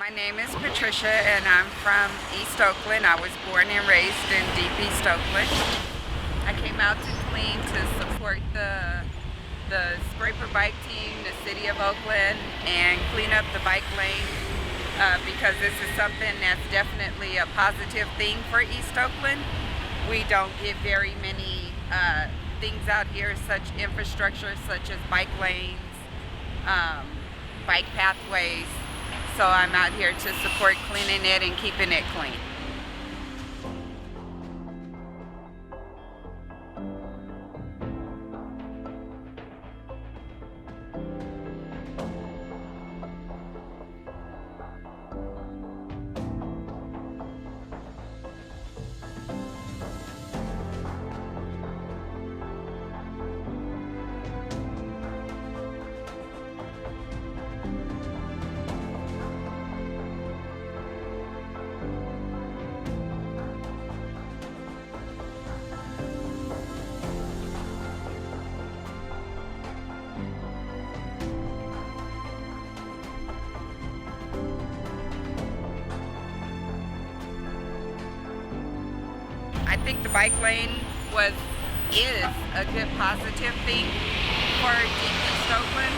My name is Patricia and I'm from East Oakland. I was born and raised in deep East Oakland. I came out to clean to support the scraper bike team, the city of Oakland, and clean up the bike lane because this is something that's definitely a positive thing for East Oakland. We don't get very many things out here, such infrastructure such as bike lanes, bike pathways. So I'm out here to support cleaning it and keeping it clean. I think the bike lane is a good positive thing for deep East Oakland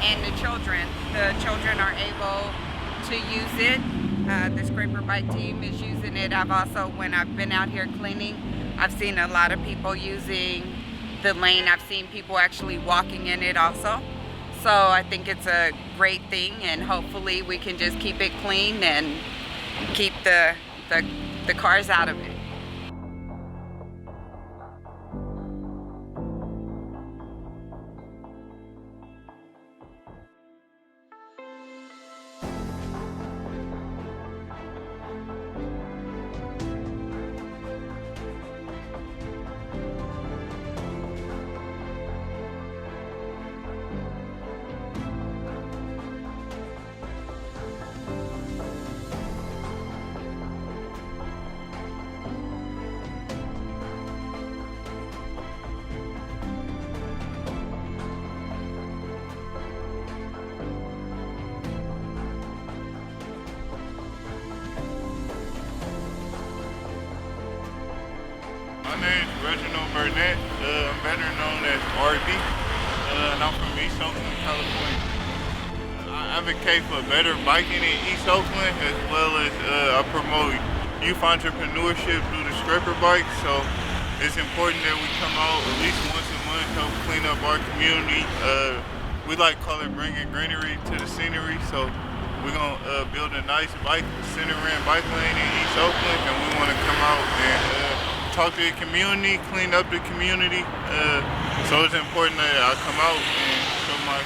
and the children. The children are able to use it. The scraper bike team is using it. When I've been out here cleaning, I've seen a lot of people using the lane. I've seen people actually walking in it also. So I think it's a great thing, and hopefully we can just keep it clean and keep the cars out of it. My name is Reginald Burnett. I'm better known as RB, and I'm from East Oakland, California. I advocate for better biking in East Oakland, as well as I promote youth entrepreneurship through the scraper bike. So it's important that we come out at least once a month, help clean up our community. We like call it bringing greenery to the scenery. So we're gonna build a nice center-in bike lane in East Oakland, and we want to come out and talk to the community, clean up the community. So it's important that I come out and show my